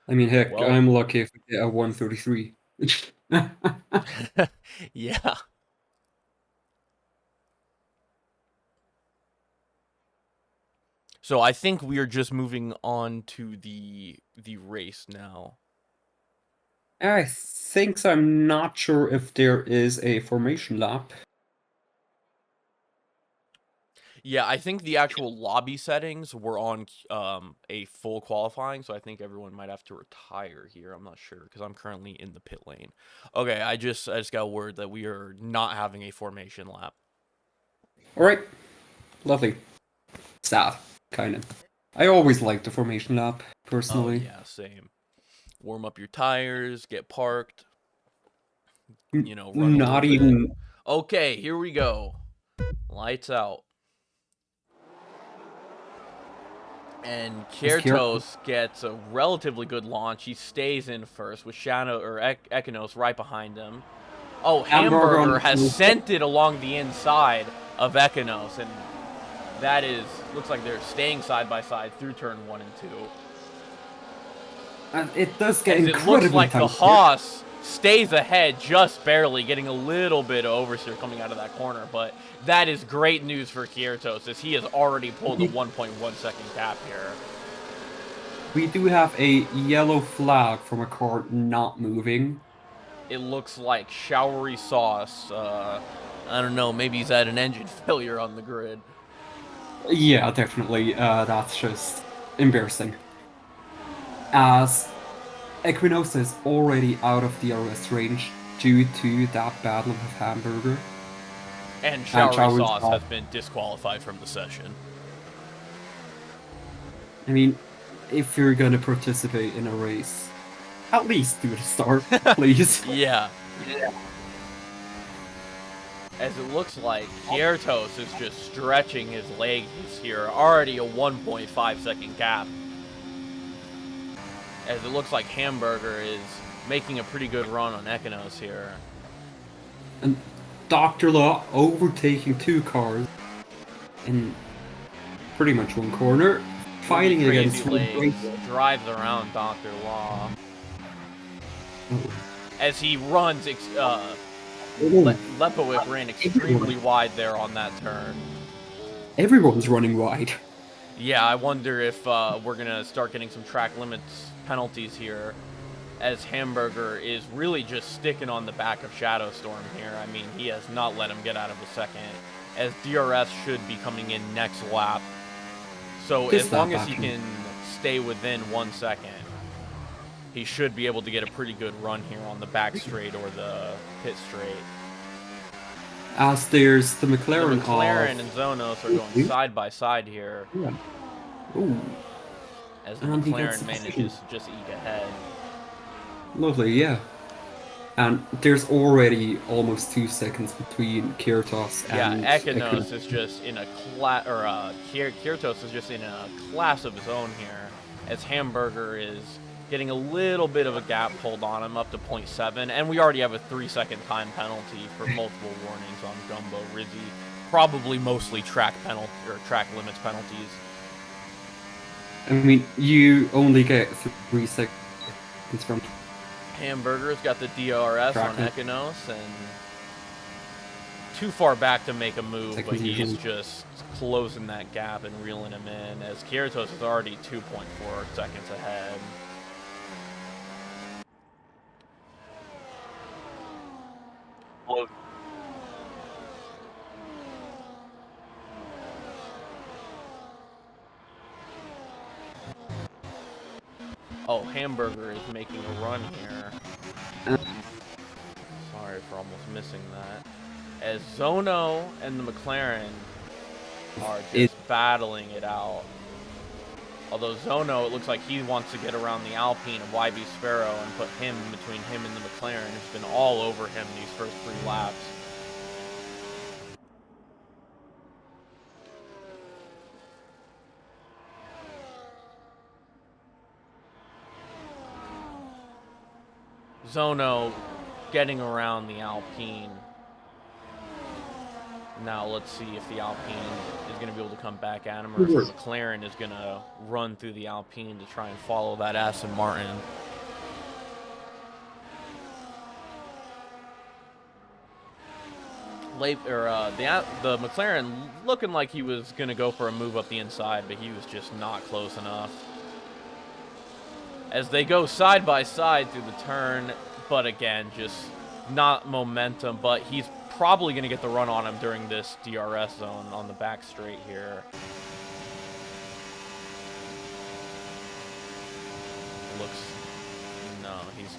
I mean, heck, Well, I'm lucky if I get a 133. yeah. So I think we are just moving on to the race now. I think so. I'm not sure if there is a formation lap. Yeah, I think the actual lobby settings were on a full qualifying, so I think everyone might have to retire here. I'm not sure because I'm currently in the pit lane. Okay, I just got word that we are not having a formation lap. All right, lovely. Sad, kind of. I always liked the formation lap, Oh personally. yeah, same. Warm up your tires, get parked, run a little Not bit. even. Okay, here we go. Lights out. And Is here. Kiertos gets a relatively good launch. He stays in first with Shadow or Ekinos right behind him. Oh, Hamburger on Hamburger has the. sent it along the inside of Ekinos, and that looks like they're staying side by side through turn 1 and 2. And it does get As it looks incredibly like the tight here. Haas stays ahead just barely, getting a little bit of oversteer coming out of that corner, but that is great news for Kiertos as he has already pulled a We, 1.1 second gap here. we do have a yellow flag from a car not moving. It looks like showery sauce. I don't know, maybe he's had an engine failure on the grid. Yeah, definitely. That's just embarrassing. As Equinox is already out of DRS range due to that battle with Hamburger. And And showery Chow's sauce off. has been disqualified from the session. I mean, if you're gonna participate in a race, at least do the start, please. Yeah, Yeah. as it looks like Kiertos is just stretching his legs here, already a 1.5 second gap. As it looks like Hamburger is making a pretty good run on Ekinos here. And Dr. Law overtaking two cars in pretty much one corner, Ruby fighting Crazy against Legs drives around Dr. Law as he runs. Lepowip ran extremely wide there on that turn. Everyone's running wide. Yeah, I wonder if we're going to start getting some track limits penalties here, as Hamburger is really just sticking on the back of Shadowstorm here. I mean, he has not let him get out of the second, as DRS should be coming in next lap. So This as long lap, as he actually. can stay within 1 second, he should be able to get a pretty good run here on the back straight or the pit straight. As there's the The McLaren McLaren of. and Zonos are going side by side here, Yeah. Ooh, as the and he gets McLaren the manages position. to just eke ahead. Lovely, yeah. And there's already almost 2 seconds between Kirtos Yeah, and Ekinos is Equinox. just in a class, or Kyrtos is just in a class of his own here, as Hamburger is getting a little bit of a gap pulled on him up to 0.7, and we already have a 3-second time penalty for multiple warnings on Gumbo Rizzi, probably mostly track limits penalties. I mean, you only get 3 seconds from Hamburger's got the DRS on track Ekinos, and too far back to make a move, but seconds he's usually. just closing that gap and reeling him in, as Kyrtos is already 2.4 seconds ahead. Oh, Hamburger is making a run here. Uh, Sorry for almost missing that. As Zono and the McLaren are it, just battling it out. Although Zono, it looks like he wants to get around the Alpine of YB Sparrow and put him between him and the McLaren, who's been all over him these first 3 laps. Zono getting around the Alpine. Now let's see if the Alpine is going to be able to come back at him, or if the McLaren is going to run through the Alpine to try and follow that Aston Martin. the McLaren looking like he was going to go for a move up the inside, but he was just not close enough. As they go side by side through the turn, but again, just not momentum, but he's probably going to get the run on him during this DRS zone on the back straight here. No, he's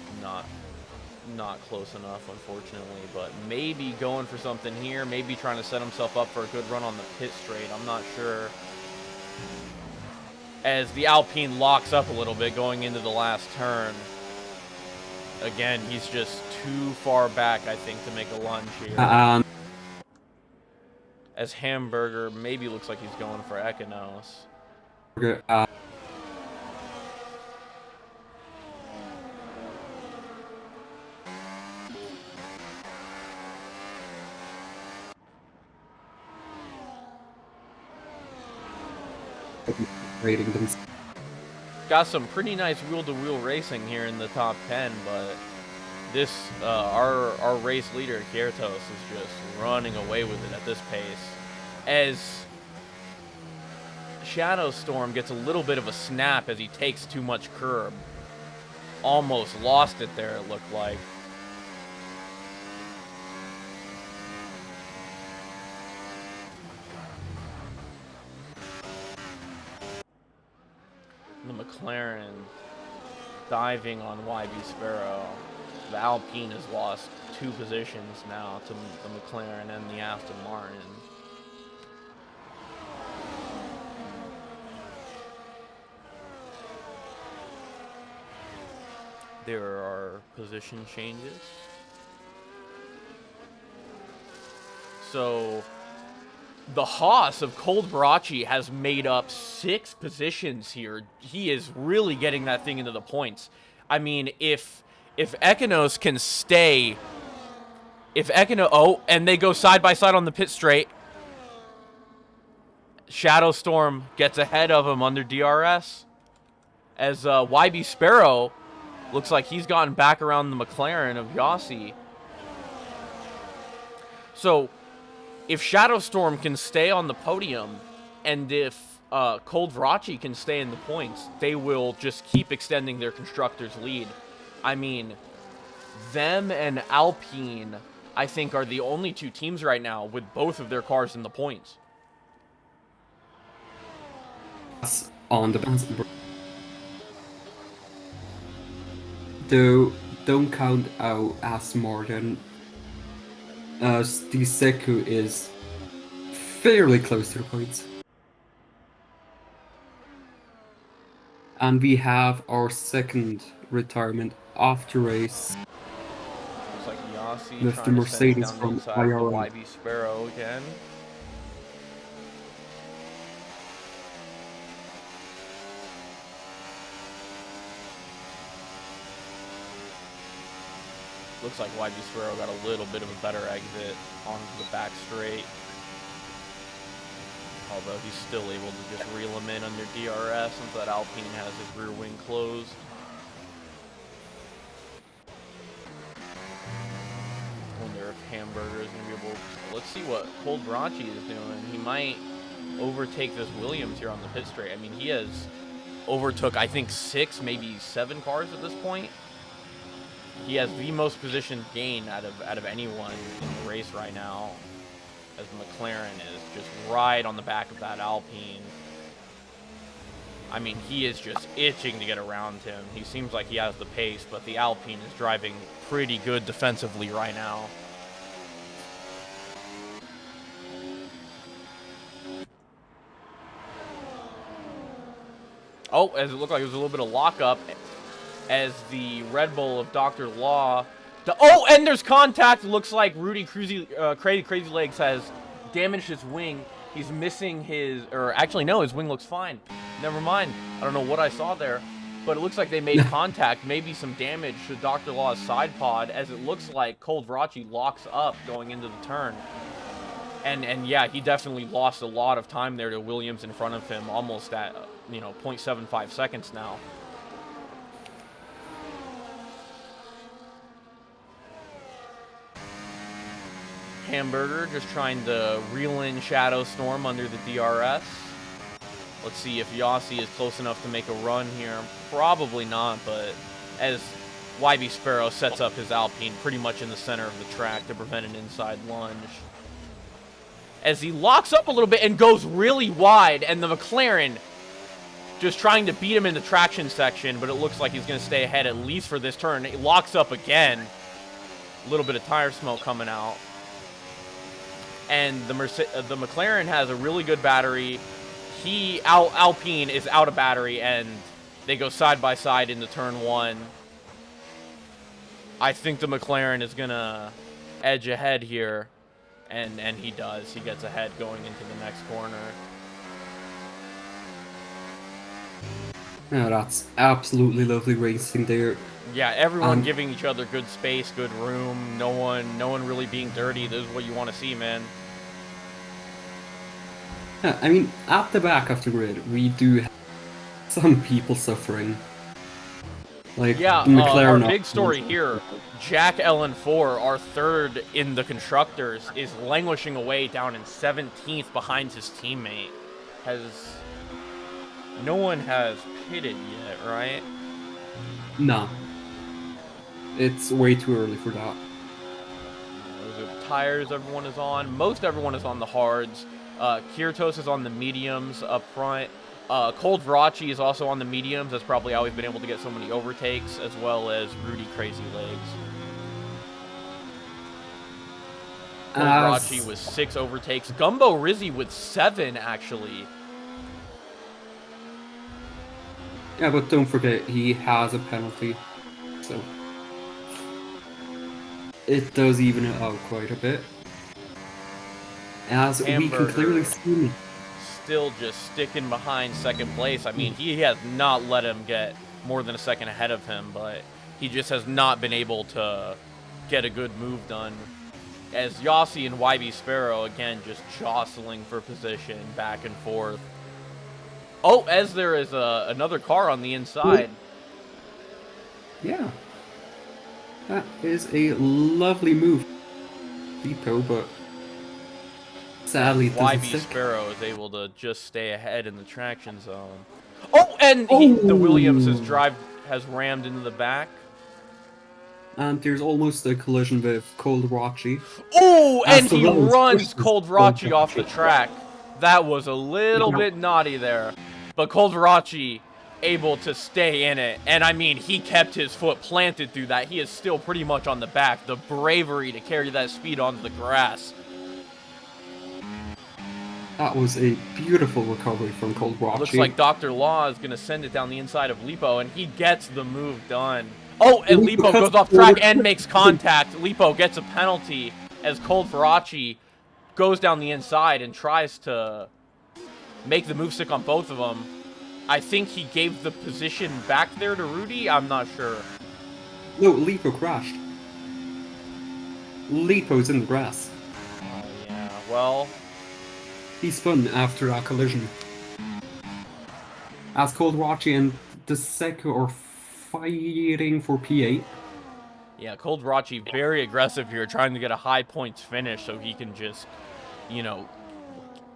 not close enough, unfortunately, but maybe going for something here, maybe trying to set himself up for a good run on the pit straight. I'm not sure. As the Alpine locks up a little bit going into the last turn. Again, he's just too far back, I think, to make a lunge here. As Hamburger maybe looks like he's going for Ekinos. Rating them. Got some pretty nice wheel-to-wheel racing here in the top 10, but this our race leader Kiertos is just running away with it at this pace. As Shadowstorm gets a little bit of a snap as he takes too much curb. Almost lost it there, it looked like. The McLaren diving on YB Sparrow. The Alpine has lost 2 positions now to the McLaren and the Aston Martin. There are position changes. So the Haas of Cold Barachi has made up 6 positions here. He is really getting that thing into the points. I mean, if Ekinos can stay, and they go side by side on the pit straight. Shadowstorm gets ahead of him under DRS. As YB Sparrow looks like he's gotten back around the McLaren of Yossi. So if Shadowstorm can stay on the podium, and if Cold Vrachi can stay in the points, they will just keep extending their constructors' lead. I mean, them and Alpine, I think, are the only 2 teams right now with both of their cars in the points. On the though, don't count out Aston Martin. Stiseku is fairly close to the points. And we have our second retirement after race. Looks like Yossi with the Mercedes from IRL. YB Sparrow again. Looks like YB Sparrow got a little bit of a better exit onto the back straight. Although he's still able to just reel him in under DRS since that Alpine has his rear wing closed. Wonder if Hamburger is going to be able to... Let's see what Cold Barachi is doing. He might overtake this Williams here on the pit straight. I mean, he has overtook, I think, 6, maybe 7 cars at this point. He has the most position gain out of anyone in the race right now, as McLaren is just right on the back of that Alpine. I mean, he is just itching to get around him. He seems like he has the pace, but the Alpine is driving pretty good defensively right now. Oh, as it looked like it was a little bit of lockup, as the Red Bull of Dr. Law... Oh, and there's contact! Looks like Rudy Crazy Legs has damaged his wing. He's missing his... Or actually, no, his wing looks fine. Never mind. I don't know what I saw there. But it looks like they made contact. Maybe some damage to Dr. Law's side pod, as it looks like Cold Vrachi locks up going into the turn. And yeah, he definitely lost a lot of time there to Williams in front of him, almost at, 0.75 seconds now. Hamburger just trying to reel in Shadow Storm under the DRS. Let's see if Yossi is close enough to make a run here. Probably not, but as YB Sparrow sets up his Alpine pretty much in the center of the track to prevent an inside lunge. As he locks up a little bit and goes really wide, and the McLaren just trying to beat him in the traction section, but it looks like he's going to stay ahead at least for this turn. He locks up again. A little bit of tire smoke coming out. And the McLaren has a really good battery. Alpine is out of battery, and they go side by side into turn 1. I think the McLaren is going to edge ahead here, and he does. He gets ahead going into the next corner. Yeah, that's absolutely lovely racing there. Yeah, everyone giving each other good space, good room. No one really being dirty. This is what you want to see, man. Yeah, I mean, at the back of the grid, we do have some people suffering. Like, yeah, McLaren. Our big story here, Jack LN4, our third in the Constructors, is languishing away down in 17th behind his teammate. No one has pitted yet, right? No. It's way too early for that. Those are tires everyone is on. Most everyone is on the hards. Kirtos is on the mediums up front. Cold Vrachi is also on the mediums. That's probably how we've been able to get so many overtakes, as well as Rudy Crazy Legs. Cold Vrachi with 6 overtakes. Gumbo Rizzi with 7, actually. Yeah, but don't forget, he has a penalty. So it does even it out quite a bit. As Hamburger we can clearly see. Still just sticking behind second place. I mean, he has not let him get more than a second ahead of him, but he just has not been able to get a good move done. As Yossi and YB Sparrow, again, just jostling for position back and forth. Oh, as there is another car on the inside. Yeah. That is a lovely move. Depot, but sadly it doesn't YB stick. Sparrow is able to just stay ahead in the traction zone. Oh, and the Williams' drive has rammed into the back. And there's almost a collision with Cold Rachi. Oh, and he runs Cold Rachi off the track. That was a little bit naughty there. But Cold Rachi able to stay in it. And I mean, he kept his foot planted through that. He is still pretty much on the back. The bravery to carry that speed onto the grass. That was a beautiful recovery from Cold Rachi. Looks like Dr. Law is going to send it down the inside of Lipo, and he gets the move done. Oh, and Lipo goes off track and makes contact. Lipo gets a penalty as Cold Vrachi goes down the inside and tries to make the move stick on both of them. I think he gave the position back there to Rudy. I'm not sure. No, Lipo crashed. Lipo's in the grass. Oh, yeah. Well, he spun after a collision. As Cold Rachi and Deseco are fighting for P8. Yeah, Cold Rachi very aggressive here, trying to get a high points finish so he can just, you know,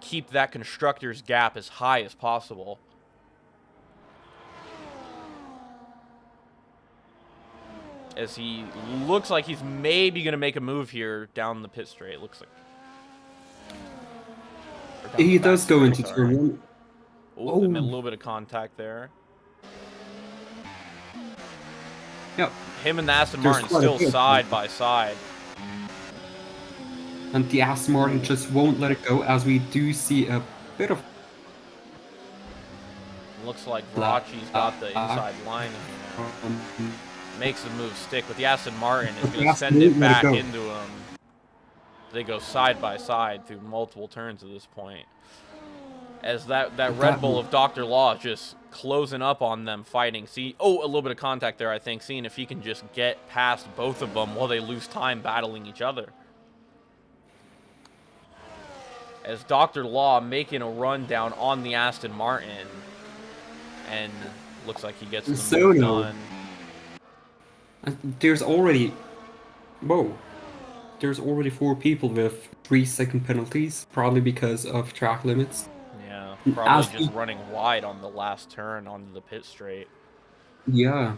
keep that Constructor's gap as high as possible. As he looks like he's maybe going to make a move here down the pit straight, looks like. He does go into turn 1. Oh, a little bit of contact there. Yep. Him and the Aston Martin still side by side. And the Aston Martin just won't let it go, as we do see a bit of... Looks like Vrachi's got the inside line here. Makes the move stick, but the Aston Martin is going to send it back into him. They go side by side through multiple turns at this point. As that Red Bull of Dr. Law just closing up on them, fighting. See, a little bit of contact there, I think, seeing if he can just get past both of them while they lose time battling each other. As Dr. Law making a run down on the Aston Martin, and looks like he gets the move done. There's already... Whoa. there's already 4 people with 3-second penalties, probably because of track limits. Yeah, probably As just we, running wide on the last turn onto the pit straight. yeah,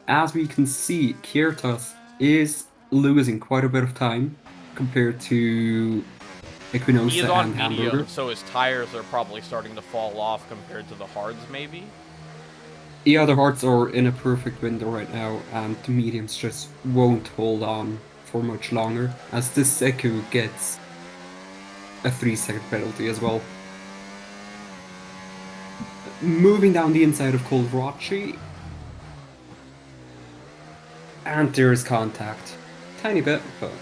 as we can see, Kyrtos is losing quite a bit of time compared to He is Equinosa on and medium, Hamburger. so his tires are probably starting to fall off compared to the hards, maybe? The other hearts are in a perfect window right now, and the mediums just won't hold on for much longer, as this Seku gets a 3-second penalty as well. Moving down the inside of Koldrachi, and there is contact. Tiny bit, but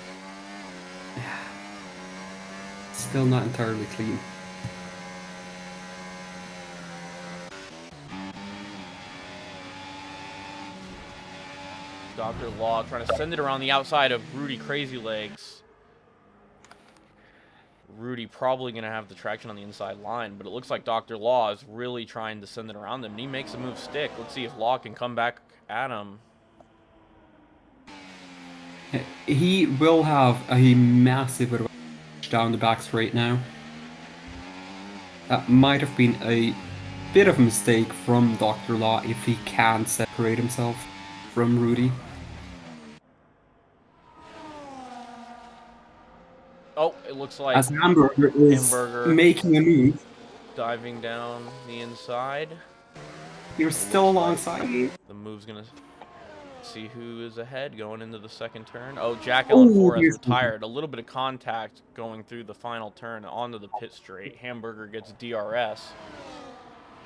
still not entirely clean. Dr. Law trying to send it around the outside of Rudy Crazy Legs. Rudy probably going to have the traction on the inside line, but it looks like Dr. Law is really trying to send it around him, and he makes a move stick. Let's see if Law can come back at him. He will have a massive advantage down the back straight now. That might have been a bit of a mistake from Dr. Law if he can't separate himself from Rudy. Oh, it looks like As Hamburger is Hamburger making a move, diving down the inside. you're still alongside me. The move's going to see who is ahead going into the second turn. Oh, Jack Allen Oh, 4 has here's retired. A little bit of contact going through the final turn onto the pit straight. Hamburger gets DRS.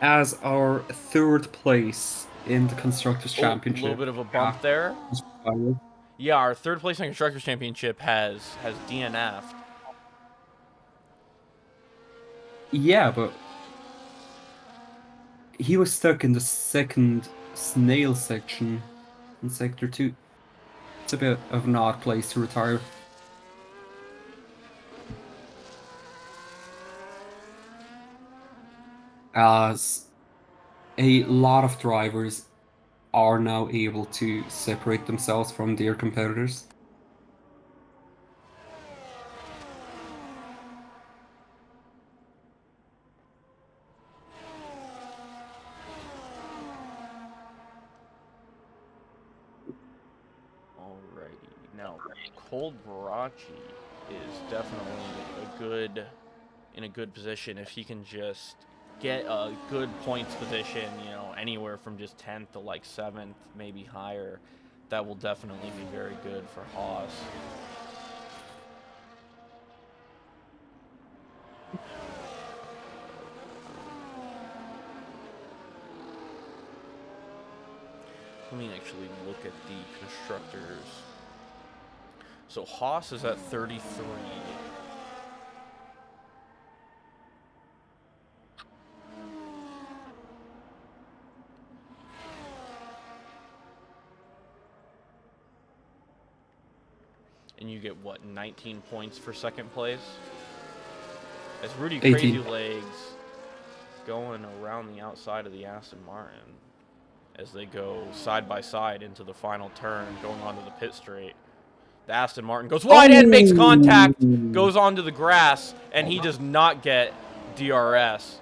as our 3rd place in the Constructors' A Championship. little bit of a bump there. Yeah, our 3rd place in Constructors Championship has DNF'd. Yeah, but he was stuck in the second snail section in Sector 2. It's a bit of an odd place to retire. As a lot of drivers are now able to separate themselves from their competitors. Alrighty. Now, Cold Varachi is definitely in a good position if he can just get a good points position, anywhere from just 10th to like 7th, maybe higher. That will definitely be very good for Haas. Let me actually look at the constructors. So Haas is at 33. And you get, what, 19 points for second place? As Rudy 18. Crazy Legs going around the outside of the Aston Martin as they go side by side into the final turn, going onto the pit straight. The Aston Martin goes wide and makes contact, goes onto the grass, and he does not get DRS.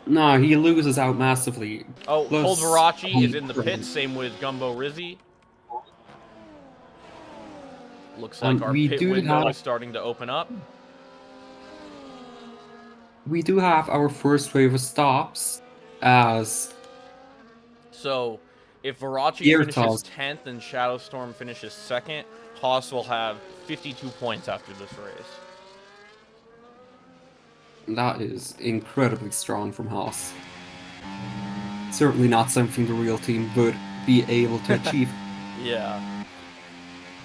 No, he loses out massively. Oh, Plus, Cold Varachi is in the pit, same with Gumbo Rizzi. Looks like our pit window is starting to open up. We do have our first wave of stops as... So, if Varachi finishes 10th and Shadowstorm finishes 2nd, Haas will have 52 points after this race. That is incredibly strong from Haas. Certainly not something the real team would be able to achieve. Yeah.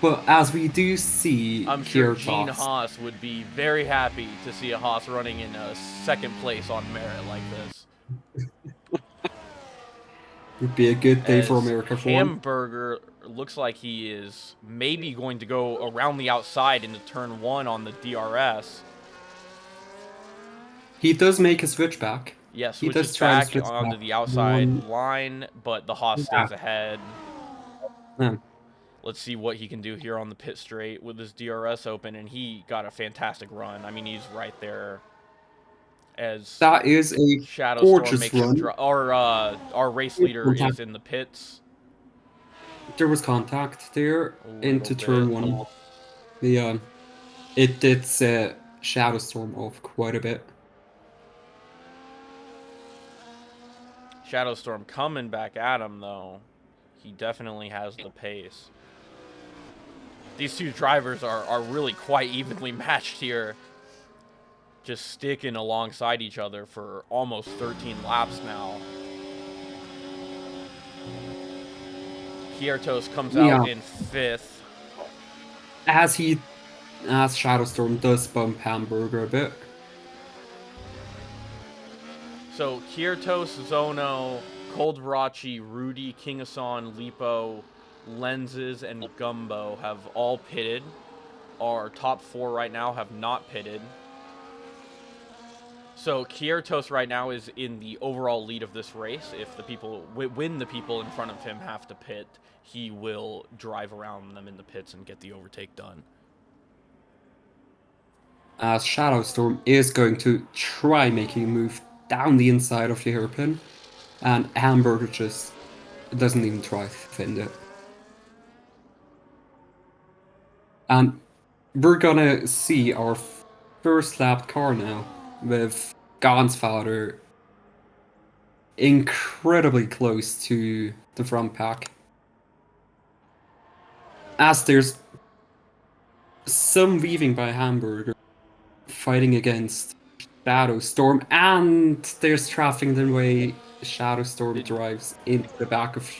But as we do see, I'm sure Gene Haas would be very happy to see a Haas running in a 2nd place on merit like this. Would be a good day for America for Hamburger looks like he is maybe going to go around the outside into turn 1 on the DRS. He does make a switchback. Yes, he switches back onto the outside line, but the Haas stays ahead. Yeah. Let's see what he can do here on the pit straight with his DRS open, and he got a fantastic run. I mean, he's right there as That is a Shadowstorm gorgeous makes him run. drive. Our race leader is in the pits There was contact there a little into turn bit. one. Yeah, it did set Shadowstorm off quite a bit. Shadowstorm coming back at him, though. He definitely has the pace. These two drivers are really quite evenly matched here. Just sticking alongside each other for almost 13 laps now. Kiertos comes Yeah, out in 5th. as Shadowstorm does bump Hamburger a bit. So Kiertos, Zono, Coldvrachi, Rudy, Kingason, Lipo, Lenses, and Gumbo have all pitted. Our top 4 right now have not pitted. So Kiertos right now is in the overall lead of this race. If the people when the people in front of him have to pit, he will drive around them in the pits and get the overtake done. As Shadowstorm is going to try making a move down the inside of the hairpin, and Hamburger just doesn't even try to defend it. And we're gonna see our first lap car now with God's father incredibly close to the front pack. As there's some weaving by Hamburger fighting against Shadowstorm, and there's traffic in the way Shadowstorm drives into the back of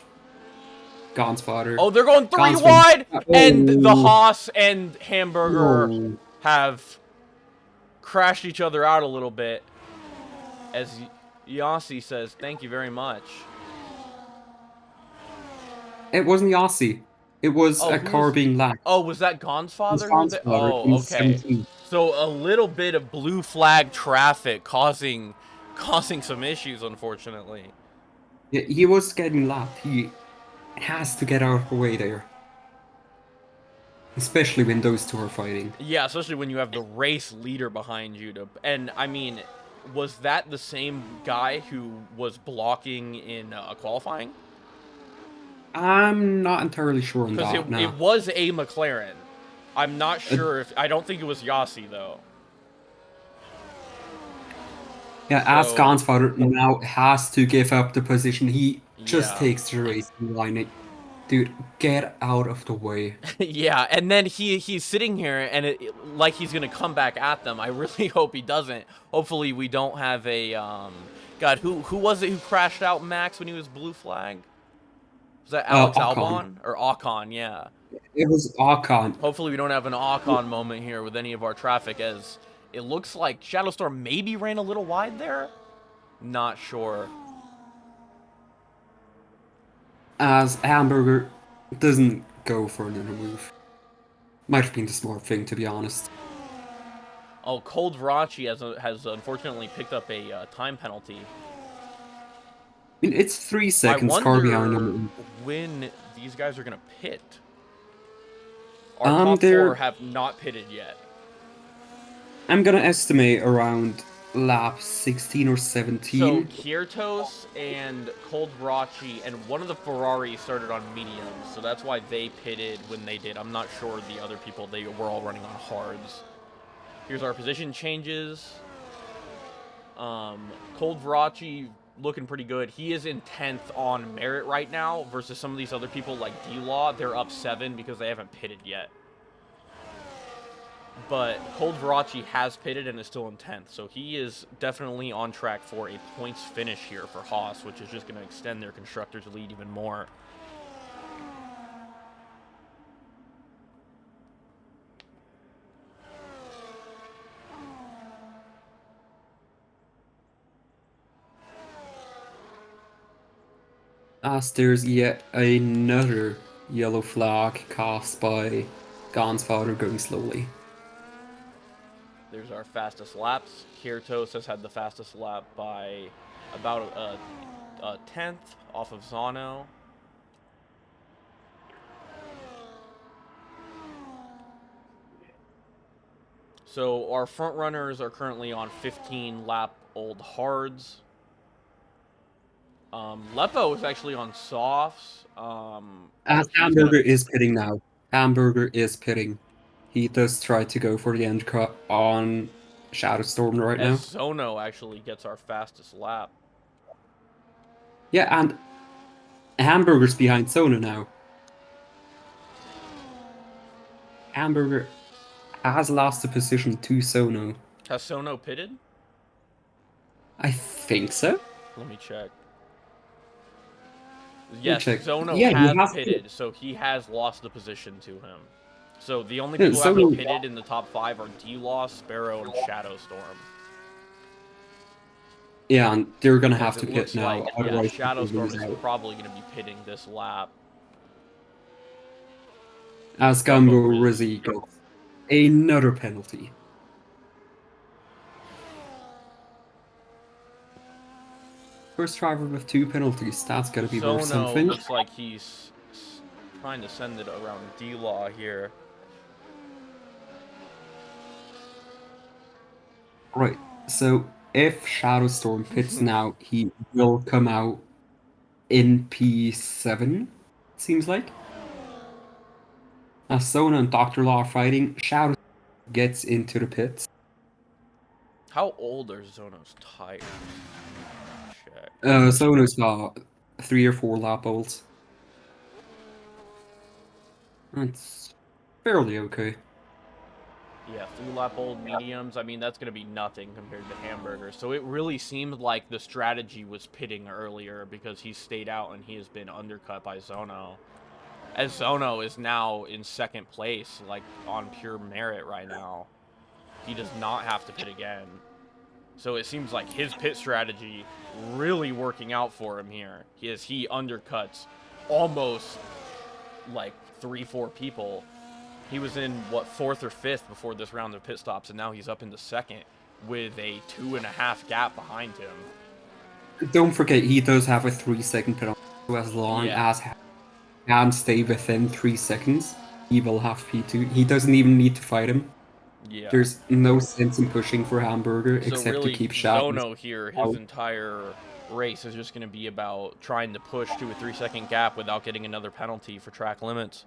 God's father. Oh, they're going 3 God's wide, and the oh, Haas and Hamburger no. have crashed each other out a little bit. As Yossi says, thank you very much. It wasn't Yossi. It was Oh, a car being lapped. Oh, was that Gon's It was father? God's father Oh, in okay. 17. So a little bit of blue flag traffic causing some issues, unfortunately. Yeah, he was getting lapped. He has to get out of the way there. Especially when those two are fighting. Yeah, especially when you have the race leader behind you to. And I mean, was that the same guy who was blocking in qualifying? I'm not entirely sure on Because that it now. was a McLaren. I'm not sure if I don't think it was Yossi though. Yeah, as God's father now has to give up the position. He just Yeah. takes the racing line. Dude, get out of the way. Yeah, and then he's sitting here and like he's gonna come back at them. I really hope he doesn't. Hopefully we don't have a God, who was it who crashed out Max when he was blue flag? Was that Alex Albon or Ocon? Yeah. It was Ocon. Hopefully we don't have an Ocon moment here with any of our traffic, as it looks like Shadowstorm maybe ran a little wide there. Not sure. As Hamburger doesn't go for another move. Might have been the smart thing, to be honest. Oh, Coldvrachi has unfortunately picked up a time penalty. I mean, it's 3 seconds car behind him. When these guys are gonna pit. Our top 4 have not pitted yet. I'm gonna estimate around lap 16 or 17. So Kiertos and Coldvrachi and one of the Ferraris started on mediums, so that's why they pitted when they did. I'm not sure the other people, they were all running on hards. Here's our position changes. Coldvrachi looking pretty good. He is in 10th on merit right now versus some of these other people like D-Law. They're up 7 because they haven't pitted yet. But Coldvrachi has pitted and is still in 10th, so he is definitely on track for a points finish here for Haas, which is just going to extend their constructors' lead even more. As there's yet another yellow flag cast by Gon's father going slowly. There's our fastest laps. Kiertos has had the fastest lap by about a 10th off of Zano. So our front runners are currently on 15 lap old hards. Lepo is actually on softs. As He's gonna. Hamburger is pitting now. Hamburger is pitting. He does try to go for the end cut on Shadow Storm right As now. Zono actually gets our fastest lap. Yeah, and Hamburger's behind Sona now. Hamburger has lost the position to Sono. Has Sono pitted? I think so. Let me check. Let me Yes, check. Zono Yeah, he has has to. pitted, so he has lost the position to him. So the only No, people who haven't Sono. pitted in the top 5 are D-Law, Sparrow, and Shadow Storm. Yeah, and they're gonna As have to it pit looks now, like, yeah, otherwise Shadow people Storm lose is out. probably going to be pitting this lap. As Gumbo Gumbo Rizzy. Rizzy gets another penalty. First driver with 2 penalties. That's gonna be worth Sono something. looks like he's trying to send it around D-Law here. Right. So if Shadowstorm pits now, he will come out in P7, seems like. As Sona and Dr. Law are fighting, Shadow gets into the pits. How old are Zono's tires? Check. Sona's got 3 or 4 lap olds. That's fairly okay. Yeah, 3 lap old mediums. I mean, that's going to be nothing compared to Hamburger. So it really seemed like the strategy was pitting earlier because he stayed out and he has been undercut by Zono. As Zono is now in second place, like on pure merit right now. He does not have to pit again. So it seems like his pit strategy really working out for him here. He undercuts almost like 3-4 people. He was in, what, 4th or 5th before this round of pit stops, and now he's up into 2nd with a 2.5 gap behind him. Don't forget, he does have a 3-second penalty. So as long Yeah. as he can stay within 3 seconds, he will have P2. He doesn't even need to fight him. Yeah. There's no sense in pushing for Hamburger So except to really, keep Shadows Zono here, his out. entire race is just going to be about trying to push to a 3-second gap without getting another penalty for track limits.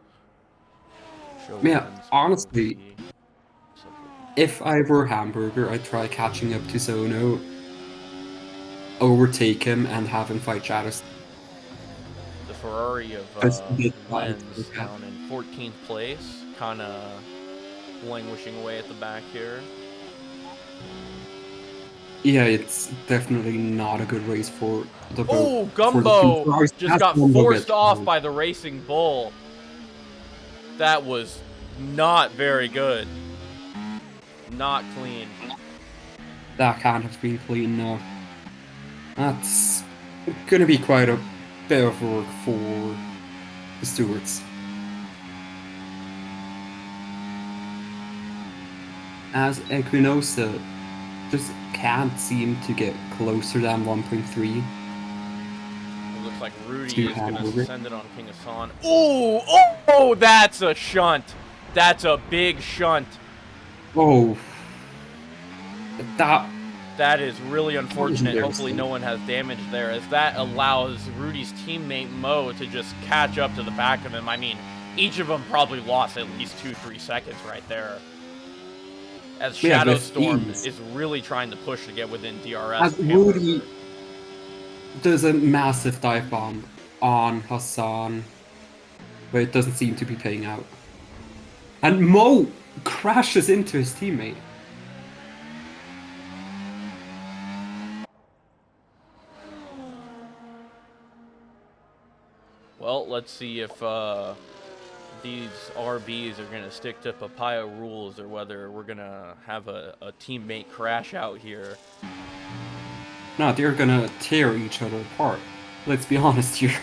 Yeah, honestly, if I were Hamburger, I'd try catching up to Zono, overtake him, and have him fight Shadows. The Ferrari of Because he did that in Lens the down in 14th place, kind of languishing away at the back here. Yeah, it's definitely not a good race for the boat. Oh, For the two Gumbo Ferraris. just As got Gumbo forced gets off out. by the Racing Bull. That was not very good. Not clean. That can't have been clean now. That's gonna be quite a bit of work for the stewards. As Equinosa just can't seem to get closer than 1.3. It looks like Rudy Two is going to Hamburger. send it on King Hassan. Oh, that's a shunt. That's a big shunt. Oh, that That is really unfortunate. embarrassing. Hopefully no one has damage there, as that allows Rudy's teammate Mo to just catch up to the back of him. I mean, each of them probably lost at least 2-3 seconds right there. As Yeah, Shadow with Storm ease. is really trying to push to get within DRS As of Rudy Hamburger. does a massive dive bomb on Hassan, but it doesn't seem to be paying out. And Mo crashes into his teammate. Well, let's see if these RBs are going to stick to Papaya rules or whether we're going to have a teammate crash out here. No, they're gonna tear each other apart. Let's be honest here.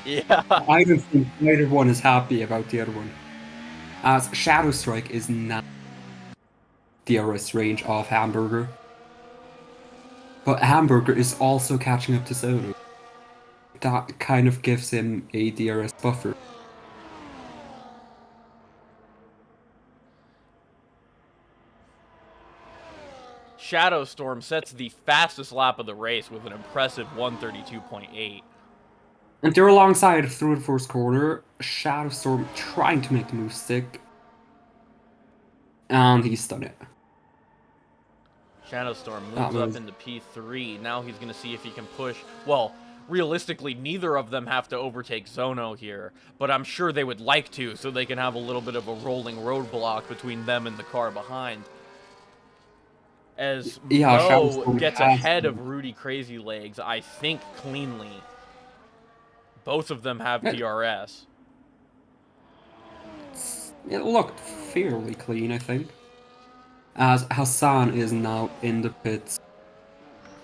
Yeah. I don't think either one is happy about the other one. As Shadow Strike is not DRS range of Hamburger. But Hamburger is also catching up to Sono. That kind of gives him a DRS buffer. Shadowstorm sets the fastest lap of the race with an impressive 132.8. And they're alongside through the first corner. Shadowstorm trying to make the move stick. And he's done it. Shadowstorm That moves up was into P3. Now he's going to see if he can push. Well, realistically, neither of them have to overtake Zono here, but I'm sure they would like to so they can have a little bit of a rolling roadblock between them and the car behind. As yeah, Mo Shadowstorm gets has ahead of Rudy Crazy Legs, I think cleanly. Both of them have DRS. it looked fairly clean, I think. As Hassan is now in the pits,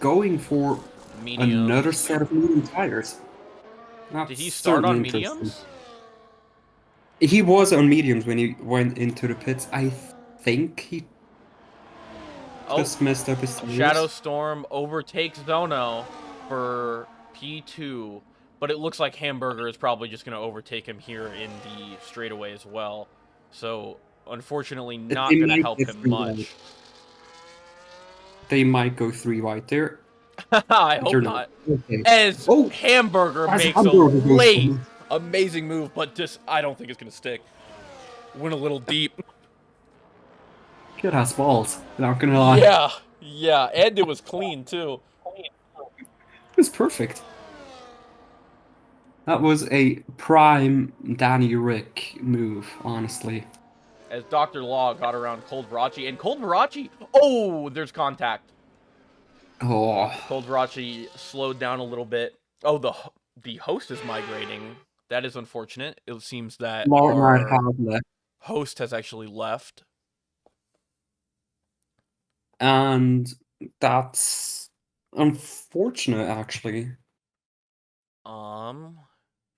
going for another Mediums. set of medium tires. Did That's he start certainly on interesting. mediums? He was on mediums when he went into the pits. I think he Oh, just messed up his tires. Shadowstorm overtakes Zono for P2, but it looks like Hamburger is probably just going to overtake him here in the straightaway as well. So, unfortunately, They not going to might help get him three wide. much. They might go three wide there. I hope They're not. not. Okay. As Oh, Hamburger as makes a Hamburger goes for late, me. amazing move, but just, I don't think it's going to stick. Went a little deep. Kid has balls. Not gonna lie. Yeah, and it was clean, too. It was perfect. That was a prime Danny Rick move, honestly. As Dr. Law got around Cold Verace, and Cold Verace, oh, there's contact. Oh, Cold Verace slowed down a little bit. Oh, the host is migrating. That is unfortunate. It seems that Lord might our have left. host has actually left. And that's unfortunate, actually. Um,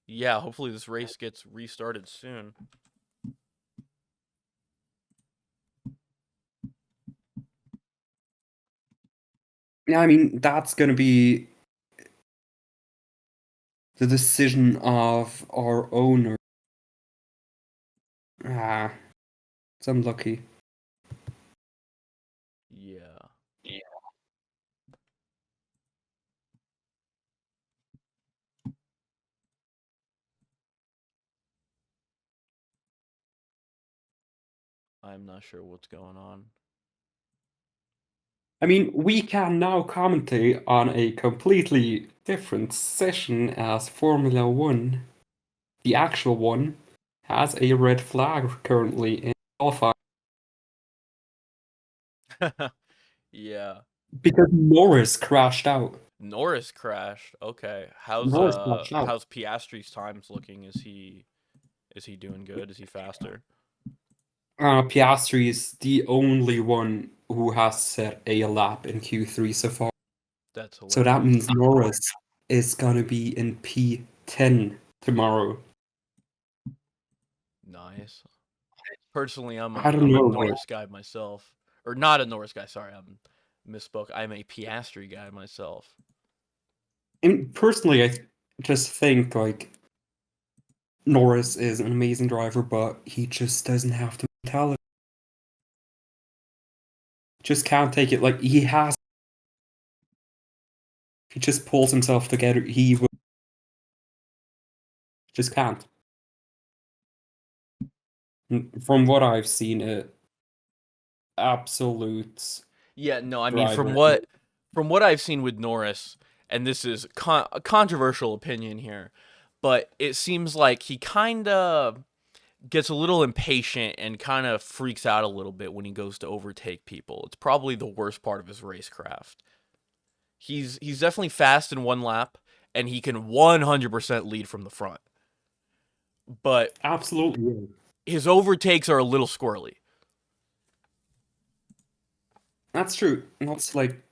yeah, hopefully this race gets restarted soon. Yeah, I mean, that's gonna be the decision of our owner. Ah, it's unlucky. Yeah. I'm not sure what's going on. I mean, we can now commentate on a completely different session as Formula One, the actual one, has a red flag currently in qualifying Yeah. because Norris crashed out. Norris crashed. Okay. Norris crashed out. How's Piastri's times looking? Is he doing good? Is he faster? Piastri is the only one who has set a lap in Q3 so far. That's So that hilarious. means Norris is gonna be in P10 tomorrow. Nice. Personally, I don't I'm a know, like, Norris guy myself, or not a Norris guy. Sorry, I'm misspoke. I'm a Piastri guy myself. and personally, I just think like Norris is an amazing driver, but he just doesn't have the mentality. Just can't take it. Like he has, he just pulls himself together. He will, just can't. And from what I've seen, absolute Yeah, no, I mean driver. from what I've seen with Norris, and this is a controversial opinion here, but it seems like he kind of gets a little impatient and kind of freaks out a little bit when he goes to overtake people. It's probably the worst part of his racecraft. He's definitely fast in one lap, and he can 100% lead from the front. But Absolutely. his overtakes are a little squirrely. That's true. And also, like,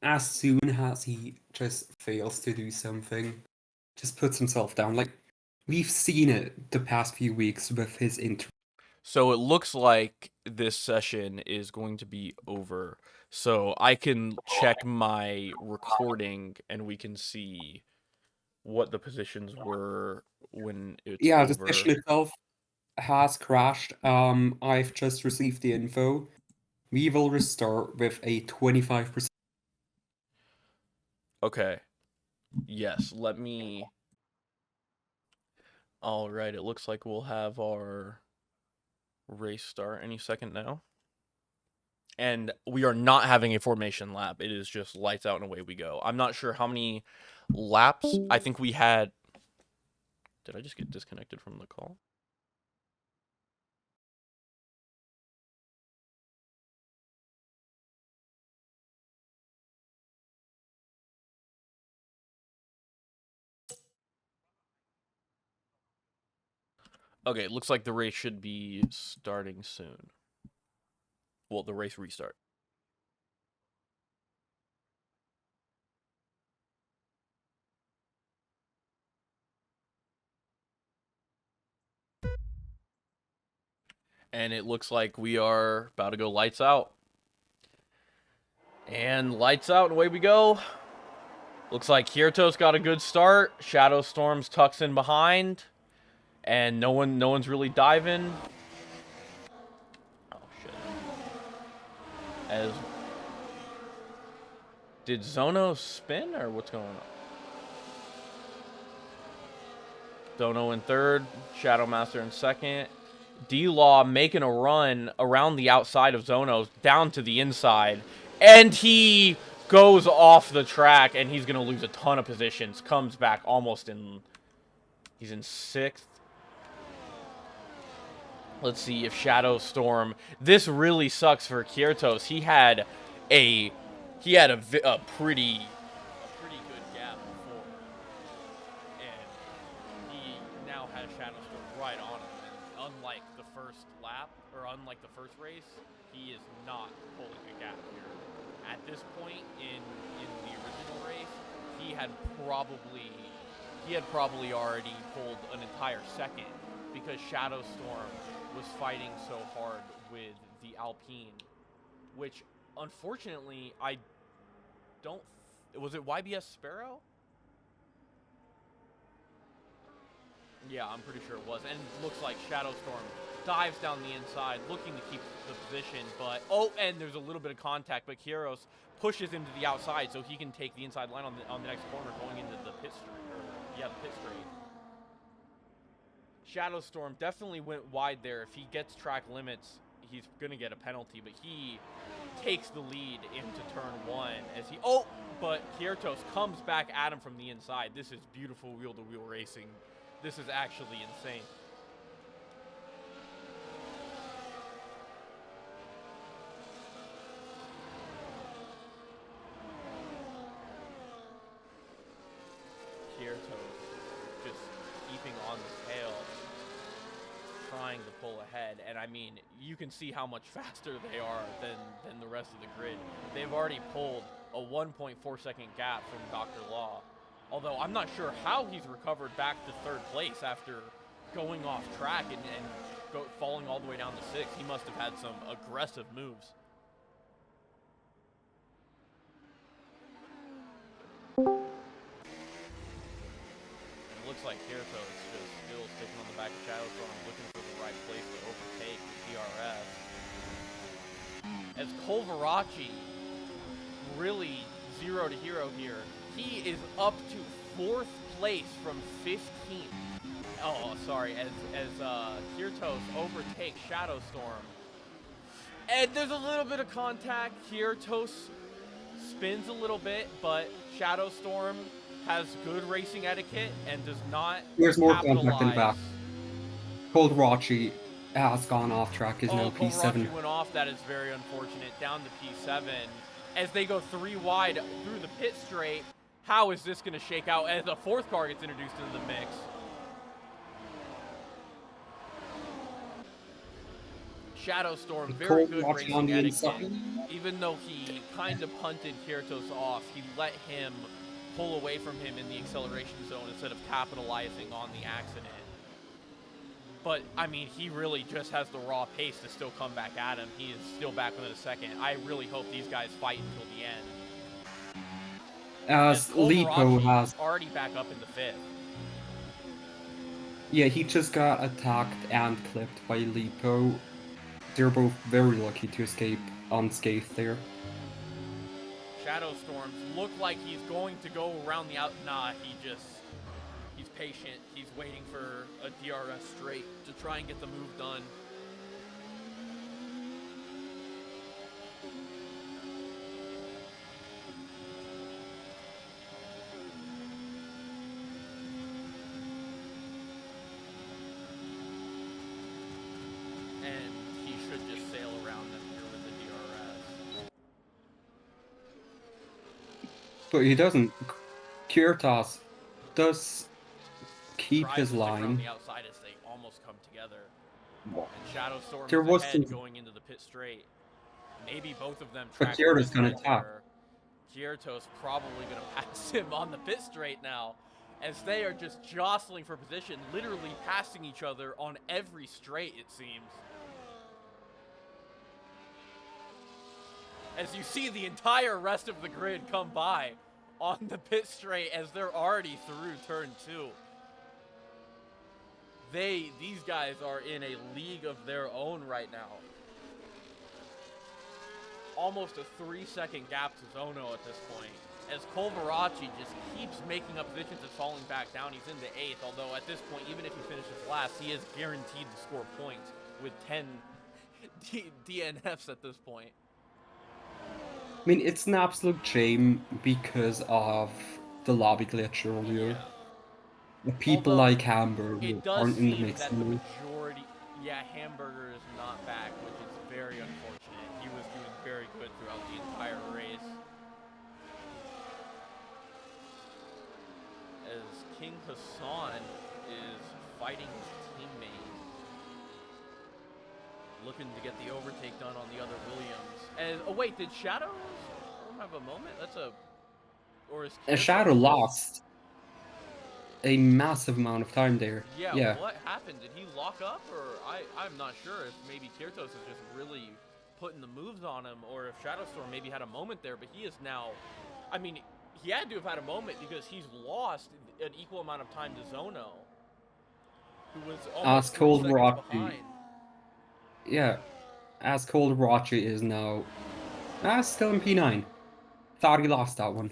as soon as he just fails to do something, just puts himself down. Like, we've seen it the past few weeks with his inter. So it looks like this session is going to be over. So I can check my recording and we can see what the positions were when it's Yeah, the over. session itself has crashed. I've just received the info. We will restart with a 25%. Okay. Yes, let me. All right, it looks like we'll have our race start any second now. And we are not having a formation lap. It is just lights out and away we go. I'm not sure how many laps. I think we had. Did I just get disconnected from the call? Okay, it looks like the race should be starting soon. Well, the race restart. And it looks like we are about to go lights out. And lights out, and away we go. Looks like Kirito's got a good start. Shadow Storms tucks in behind. And no one's really diving. Oh shit. As did Zono spin or what's going on? Zono in third, Shadow Master in second. D-Law making a run around the outside of Zono down to the inside. And he goes off the track and he's going to lose a ton of positions. Comes back almost in... He's in sixth. Let's see if Shadow Storm... This really sucks for Kyrtos. He had a pretty good gap before. And he now has Shadow Storm right on him. And unlike the first lap, or unlike the first race, he is not pulling a gap here. At this point in the original race, he had probably already pulled an entire second because Shadow Storm was fighting so hard with the Alpine, which unfortunately I don't. Was it YBS Sparrow? Yeah, I'm pretty sure it was. And it looks like Shadow Storm dives down the inside, looking to keep the position, but... Oh, and there's a little bit of contact, but Kyrtos pushes him to the outside so he can take the inside line on the next corner going into the pit straight. The pit straight. Shadow Storm definitely went wide there. If he gets track limits, he's going to get a penalty, but he takes the lead into turn one as he... Oh, but Kyrtos comes back at him from the inside. This is beautiful wheel-to-wheel racing. This is actually insane. Kyrtos just keeping on the tail, trying to pull ahead. And I mean, you can see how much faster they are than the rest of the grid. They've already pulled a 1.4 second gap from Dr. Law. Although I'm not sure how he's recovered back to third place after going off track and falling all the way down to sixth. He must have had some aggressive moves. And it looks like Kyrtos is just still sticking on the back of Shadow Storm, looking for the right place to overtake the DRS. As Colvarachi really 0 to hero here. He is up to 4th place from 15th. Oh, sorry, as Kyrtos overtakes Shadow Storm. And there's a little bit of contact. Kyrtos spins a little bit, but Shadow Storm has good racing etiquette and does not There's more contact in the back. Colvarachi has gone off track, is now P7. Colvarachi went off. That is very unfortunate. Down to P7. As they go 3 wide through the pit straight, how is this going to shake out as a 4th car gets introduced into the mix? Shadow Storm, very good racing etiquette. Even though he kind of punted Kyrtos off, he let him pull away from him in the acceleration zone instead of capitalizing on the accident. But, I mean, he really just has the raw pace to still come back at him. He is still back within a second. I really hope these guys fight until the end. As Lipo has already back up in the 5th. Yeah, he just got attacked and clipped by Lipo. They're both very lucky to escape unscathed there. Shadow Storms look like he's going to go around the out. Nah, he's patient. He's waiting for a DRS straight to try and get the move done. And he should just sail around them here with the DRS. But he doesn't. Kyrtos does keep Tries his to stick around line. the outside as they almost come together. Well, And Shadow Storm's there was ahead some, going into the pit straight. Maybe both of them but track Kyrtos limit gonna right tap. here. Kyrtos probably going to pass him on the pit straight now, as they are just jostling for position, literally passing each other on every straight, it seems. As you see the entire rest of the grid come by on the pit straight as they're already through turn 2. These guys are in a league of their own right now. Almost a 3-second gap to Zono at this point, as Colvarachi just keeps making up positions and falling back down. He's into 8th, although at this point, even if he finishes last, he is guaranteed to score points with 10 DNFs at this point. I mean, it's an absolute shame because of the lobby glitch earlier. Yeah. People Although, like Hamburger it does aren't in the seem mix that the anymore. majority... Yeah, Hamburger is not back, which is very unfortunate. He was doing very good throughout the entire race. As King Hassan is fighting his teammate. Looking to get the overtake done on the other Williams. And, oh wait, did Shadow have a moment? That's a... Or is A Shadow lost a massive amount of time there. Yeah, what happened? Did he lock up? Or I'm not sure if maybe Kyrtos is just really putting the moves on him, or if Shadowstorm maybe had a moment there, but he is now... I mean, he had to have had a moment because he's lost an equal amount of time to Zono, who was almost 3 seconds behind. Yeah, as Colvarachi is now still in P9. Thought he lost that one.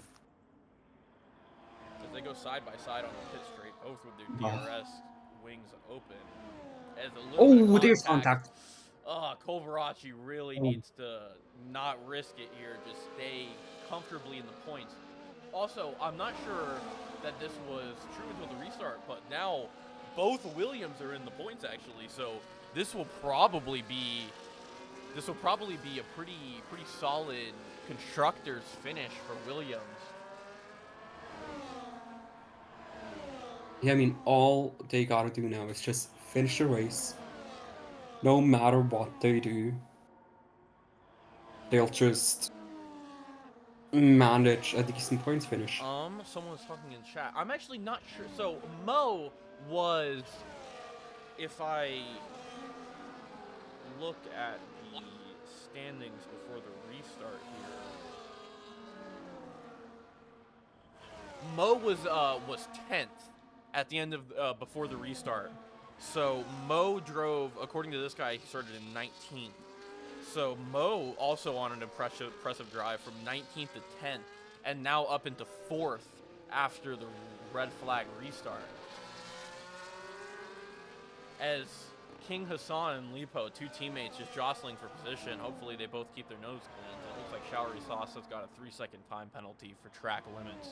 As they go side by side on the pit straight, both with their DRS wings open. As a little bit of there's contact. Colvarachi really needs to not risk it here. Just stay comfortably in the points. Also, I'm not sure that this was true until the restart, but now both Williams are in the points actually. So this will probably be a pretty solid constructors finish for Williams. Yeah, I mean, all they gotta do now is just finish the race. No matter what they do, they'll just manage a decent points finish. Someone was talking in chat. I'm actually not sure. So Mo was, if I look at the standings before the restart here, Mo was 10th at the end of before the restart. So Mo drove, according to this guy, he started in 19th. So Mo also on an impressive drive from 19th to 10th, and now up into 4th after the red flag restart. As King Hassan and Lipo, two teammates, just jostling for position. Hopefully they both keep their nose clean. It looks like Showery Sauce has got a 3-second time penalty for track limits.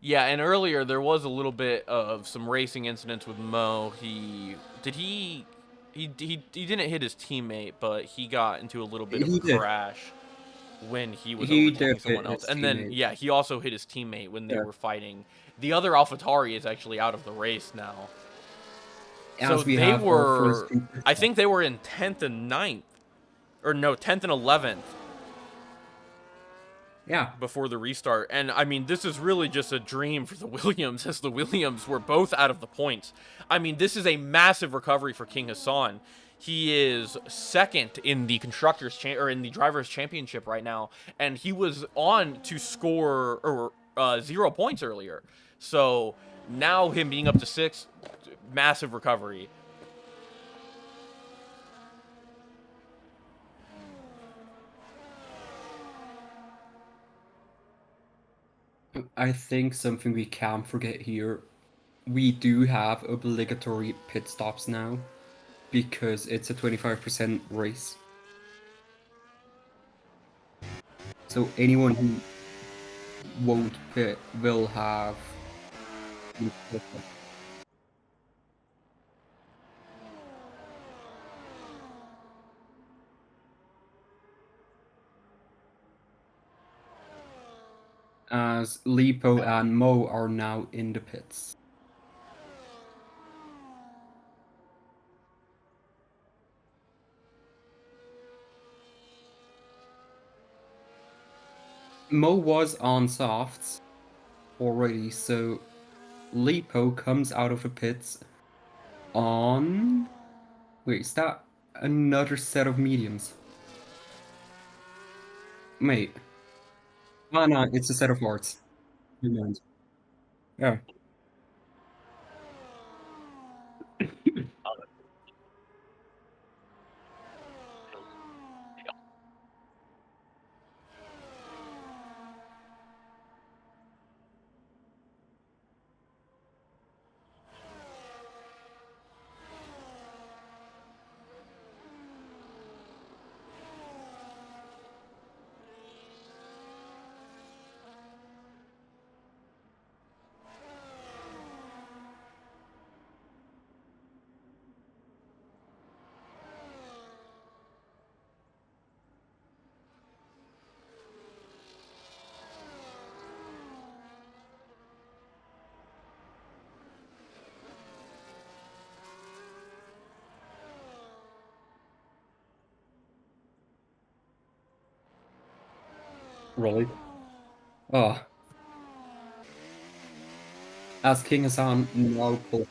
Yeah, and earlier there was a little bit of some racing incidents with Mo. He didn't hit his teammate, but he got into a little bit of a crash when he was overtaking someone else. And then, yeah, he also hit his teammate when they were fighting. The other AlphaTauri is actually out of the race now. So they were, I think they were in 10th and 9th. Or no, 10th and 11th. Yeah. Before the restart. And, I mean, this is really just a dream for the Williams, as the Williams were both out of the points. I mean, this is a massive recovery for King Hassan. He is second in the Constructors' or in the Drivers' Championship right now, and he was on to score, or 0 points earlier. So now him being up to 6, massive recovery. I think something we can't forget here, we do have obligatory pit stops now because it's a 25% race. So anyone who won't pit will have as Lipo and Mo are now in the pits. Mo was on softs already, so Lipo comes out of the pits on... Wait, is that another set of mediums? Wait. Oh no, it's a set of hearts. Never mind. Yeah. Really? Oh. As King Hassan now pulls.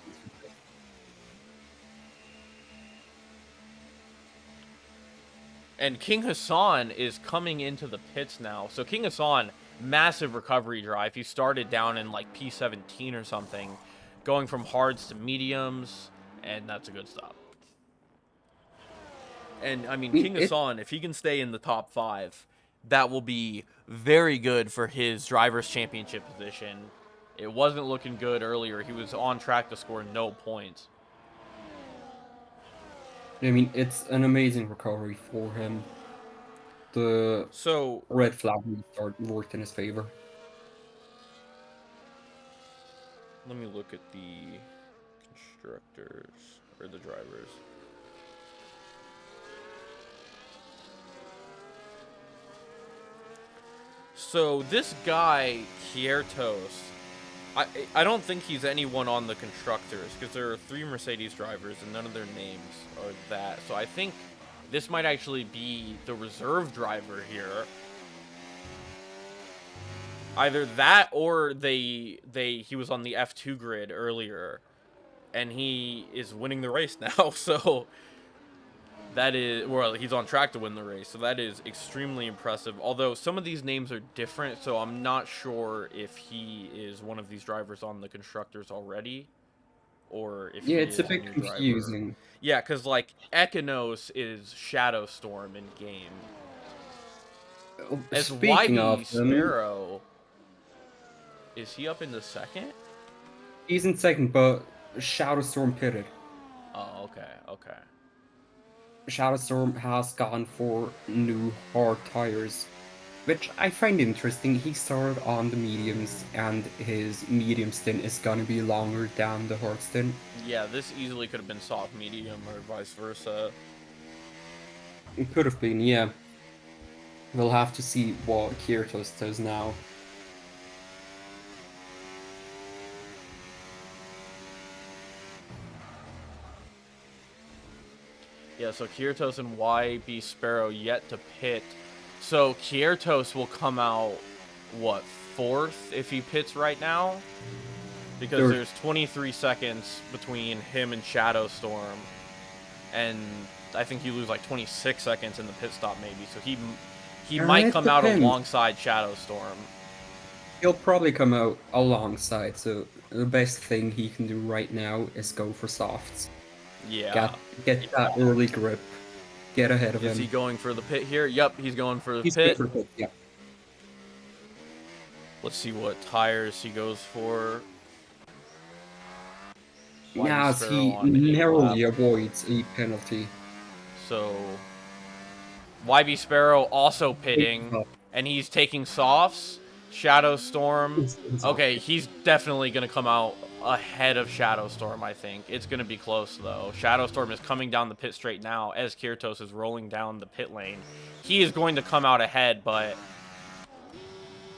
And King Hassan is coming into the pits now. So King Hassan, massive recovery drive. He started down in like P17 or something, going from hards to mediums, and that's a good stop. And I mean, King Hassan, if he can stay in the top 5, that will be very good for his driver's championship position. It wasn't looking good earlier. He was on track to score no points. I mean, it's an amazing recovery for him. The red flag worked in his favor. Let me look at the constructors or the drivers. So this guy, Kiertos, I don't think he's anyone on the constructors because there are 3 Mercedes drivers and none of their names are that. So I think this might actually be the reserve driver here. Either that or he was on the F2 grid earlier and he is winning the race now. So that is, well, he's on track to win the race, so that is extremely impressive. Although some of these names are different, so I'm not sure if he is one of these drivers on the constructors already, or if it's a bit confusing. Driver. Yeah, because like Ekinos is Shadowstorm in game. As Speaking YB of Sparrow, is he up in the second? He's in second, but Shadowstorm pitted. Oh, okay. Shadowstorm has gone for new hard tires, which I find interesting. He started on the mediums, and his medium stint is gonna be longer than the hard stint. Yeah, this easily could have been soft medium or vice versa. It could have been, yeah. We'll have to see what Kiertos does now. Yeah, so Kiertos and YB Sparrow yet to pit. So Kiertos will come out, what, 4th if he pits right now? Because there's 23 seconds between him and Shadowstorm. And I think you lose like 26 seconds in the pit stop maybe. So he might come out alongside Shadowstorm. He'll probably come out alongside, so the best thing he can do right now is go for softs. Yeah. Get that early grip. Get ahead of Is he him. going for the pit here? Yep, he's going for the He's good pit. for pit, yeah. Let's see what tires he goes for. YB As Sparrow he on a lap. narrowly avoids a penalty. So YB Sparrow also pitting, It's and he's taking softs. Shadow Storm. off. Okay, he's definitely going to come out ahead of Shadow Storm, I think. It's going to be close, though. Shadow Storm is coming down the pit straight now as Kirtos is rolling down the pit lane. He is going to come out ahead, but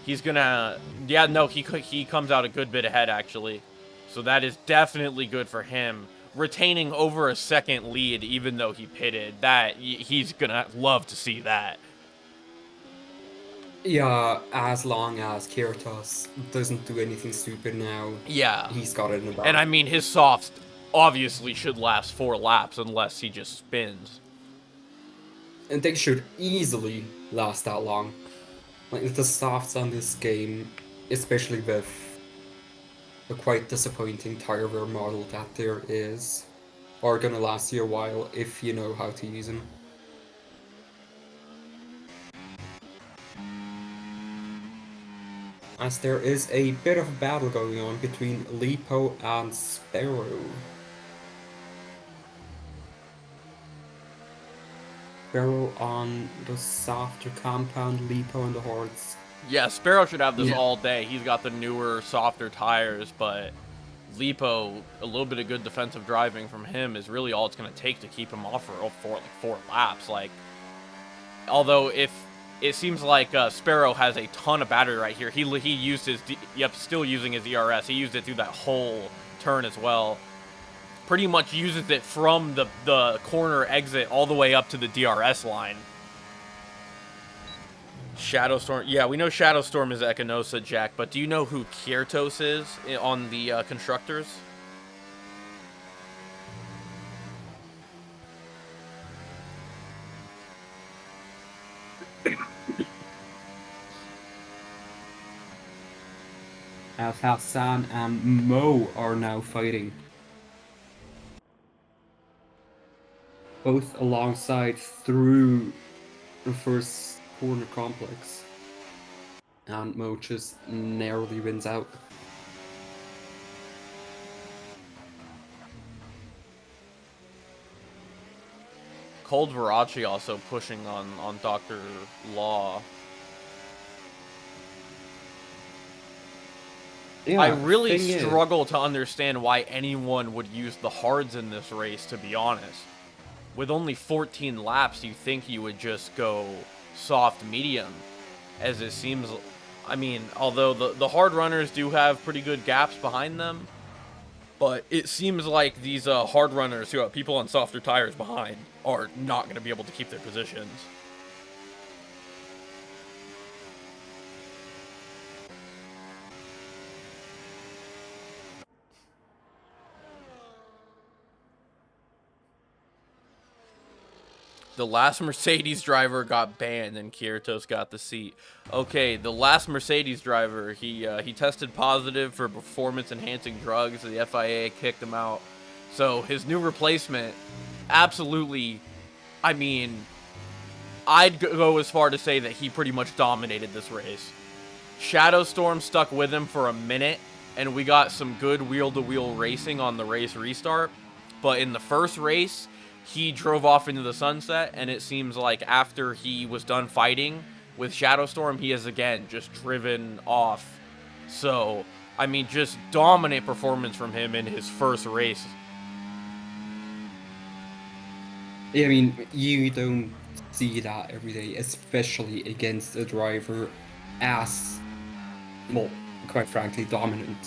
he's going to... Yeah, no, he comes out a good bit ahead, actually. So that is definitely good for him. Retaining over a second lead, even though he pitted, that he's going to love to see that. Yeah, as long as Kirtos doesn't do anything stupid now, Yeah. he's got it in the And bag. I mean, his softs obviously should last 4 laps unless he just spins. And they should easily last that long. Like the softs on this game, especially with the quite disappointing tire wear model that there is, are gonna last you a while if you know how to use them. As there is a bit of a battle going on between Lipo and Sparrow. Sparrow on the softer compound, Lipo on the hards. Yeah, Sparrow should have this Yeah. all day. He's got the newer, softer tires, but Lipo, a little bit of good defensive driving from him is really all it's going to take to keep him off for like 4 laps. Like, although if it seems like Sparrow has a ton of battery right here, he used his still using his ERS. He used it through that whole turn as well. Pretty much uses it from the corner exit all the way up to the DRS line. Shadow Storm. Yeah, we know Shadow Storm is Echinosa, Jack, but do you know who Kirtos is on the constructors? As Hassan and Mo are now fighting. Both alongside through the first corner complex. And Mo just narrowly wins out. Cold Virachi also pushing on Dr. Law. Yeah, I really thing is, struggle to understand why anyone would use the hards in this race, to be honest. With only 14 laps, you think you would just go soft medium, as it seems. I mean, although the hard runners do have pretty good gaps behind them, but it seems like these hard runners who have people on softer tires behind are not going to be able to keep their positions. The last Mercedes driver got banned and Kirtos got the seat. Okay, the last Mercedes driver, he tested positive for performance-enhancing drugs. The FIA kicked him out. So his new replacement, absolutely, I mean, I'd go as far to say that he pretty much dominated this race. Shadow Storm stuck with him for a minute, and we got some good wheel-to-wheel racing on the race restart. But in the first race, he drove off into the sunset, and it seems like after he was done fighting with Shadow Storm, he has again just driven off. So, I mean, just dominant performance from him in his first race. I mean, you don't see that every day, especially against a driver as, well, quite frankly, dominant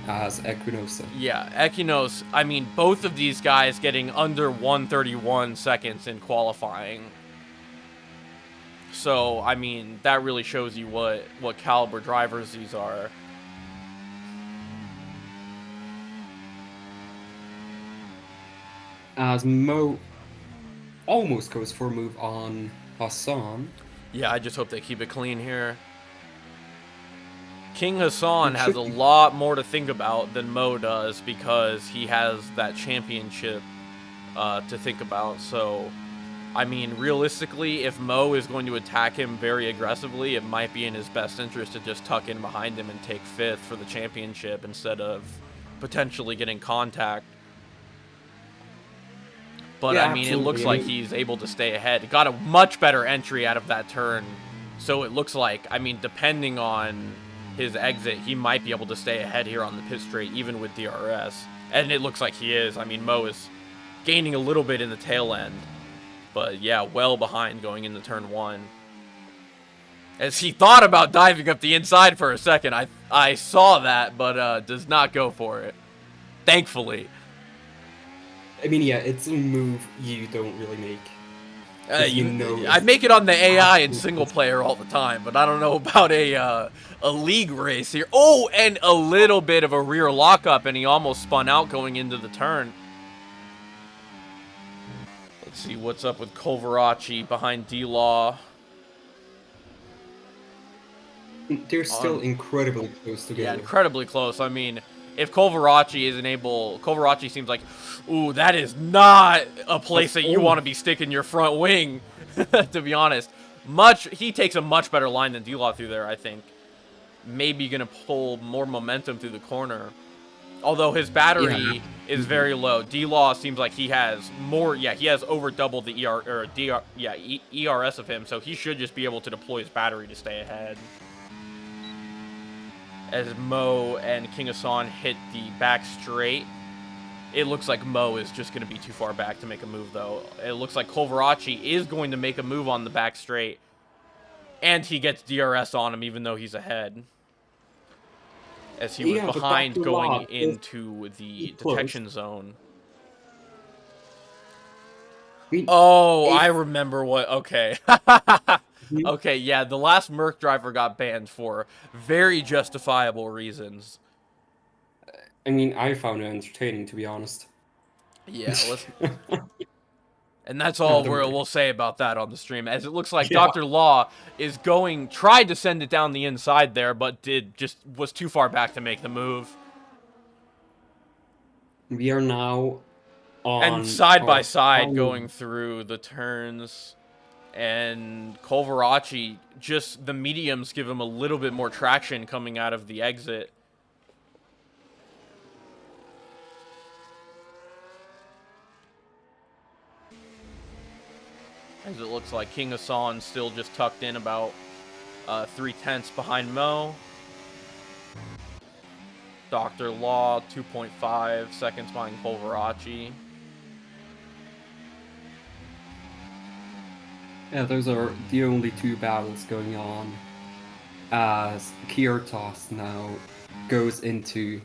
as Equinosa. Yeah, Equinos, I mean, both of these guys getting under 131 seconds in qualifying. So, I mean, that really shows you what caliber drivers these are. As Mo almost goes for a move on Hassan. Yeah, I just hope they keep it clean here. King Hassan It has a should be. lot more to think about than Mo does because he has that championship to think about. So, I mean, realistically, if Mo is going to attack him very aggressively, it might be in his best interest to just tuck in behind him and take 5th for the championship instead of potentially getting contact. But, Yeah, I mean, it looks absolutely. I like mean, he's able to stay ahead. Got a much better entry out of that turn. So it looks like, I mean, depending on his exit, he might be able to stay ahead here on the pit straight, even with DRS. And it looks like he is. I mean, Mo is gaining a little bit in the tail end. But, yeah, well behind going into turn 1. As he thought about diving up the inside for a second. I saw that, but does not go for it. Thankfully. I mean, yeah, it's a move you don't really make because you know I it's make it on the AI and single absolutely. player all the time, but I don't know about a league race here. Oh, and a little bit of a rear lockup, and he almost spun out going into the turn. Let's see what's up with Kovaراchi behind D-Law. They're still incredibly close Yeah, together. incredibly close. I mean, if Kovaراchi isn't able... Kovaراchi seems like, ooh, that is not a place that you want to be sticking your front wing, to be honest. He takes a much better line than D-Law through there, I think. Maybe going to pull more momentum through the corner. Although his Yeah. battery is very low. D-Law seems like he has more... Yeah, he has over double the ERS of him, so he should just be able to deploy his battery to stay ahead. As Mo and King Hassan hit the back straight. It looks like Mo is just going to be too far back to make a move, though. It looks like Kovaراchi is going to make a move on the back straight. And he gets DRS on him, even though he's ahead. As he was Yeah, but behind Dr. going Law is into the close. detection zone. I mean, Oh, I if remember what... Okay. Mhm. Okay, yeah, the last Merc driver got banned for very justifiable reasons. I mean, I found it entertaining, to be honest. Yeah, let's... And that's No, all don't worry. we'll say about that on the stream, as it looks like Yeah, Dr. Law is tried to send it down the inside there, but was too far back to make the move. we are now And on side by our side final. going through the turns, and Kovaراchi, just the mediums give him a little bit more traction coming out of the exit. As it looks like King Hassan still just tucked in about 3/10 behind Mo. Dr. Law, 2.5 seconds behind Kovaراchi. Yeah, those are the only two battles going on. As Kyrtos now goes into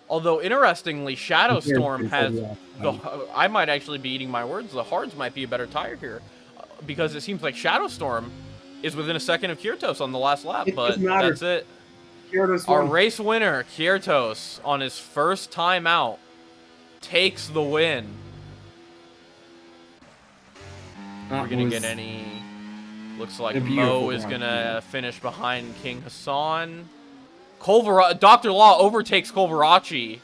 Although, interestingly, Shadowstorm comparison for has... the last time. I might actually be eating my words. The Hards might be a better tire here. Because it seems like Shadowstorm is within a second of Kyrtos on the last lap. It But doesn't matter. that's it. Kyrtos Our won. race winner, Kyrtos, on his first time out, takes the win. We're going to get any... Looks like a Mo beautiful is run. going to finish behind King Hassan. Dr. Law overtakes Kovaراchi.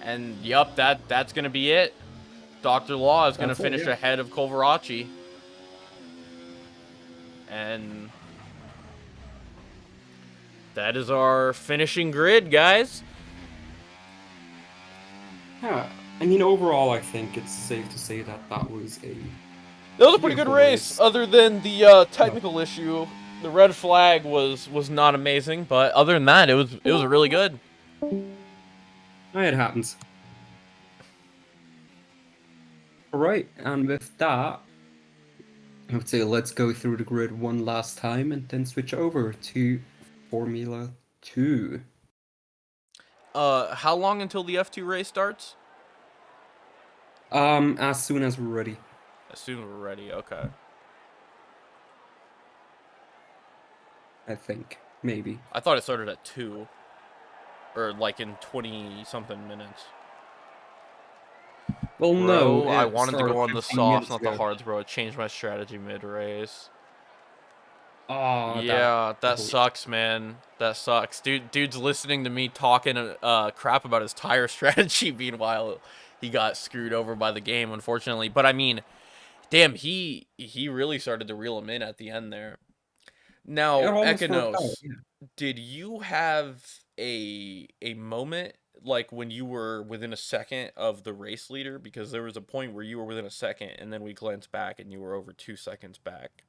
And, yup, that's going to be it. Dr. Law is going to finish ahead of Kovaراchi. And that is our finishing grid, guys. Yeah, I mean, overall, I think it's safe to say that that was a That was a pretty good beautiful race, other than the technical issue. The red flag was not amazing, but other than that, it was really good. It happens. All right, and with that, I would say let's go through the grid one last time and then switch over to Formula 2. How long until the F2 race starts? As soon as we're ready. As soon as we're ready, okay. I think, maybe. I thought it started at 2. Or like in 20-something minutes. Well, Bro, no. I wanted to go on the 15 softs, minutes not the ago. hards, bro. I changed my strategy mid-race. Oh, that Yeah, that totally. sucks, man. That sucks. Dude's listening to me talking crap about his tire strategy. Meanwhile, he got screwed over by the game, unfortunately. But I mean, damn, he really started to reel him in at the end there. It Now, almost worked out. Ekinos, Yeah. did you have a moment like when you were within a second of the race leader? Because there was a point where you were within a second, and then we glanced back, and you were over 2 seconds back.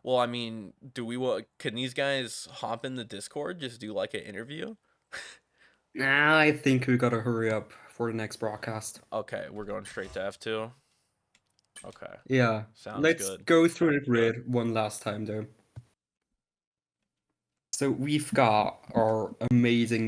Well, I mean, do we want? Can these guys hop in the Discord? Just do like an interview? Nah, I think we gotta hurry up for the next broadcast. Okay, we're going straight to F2. Okay, Yeah, sounds let's good. go through the grid one last time though. So we've got our amazing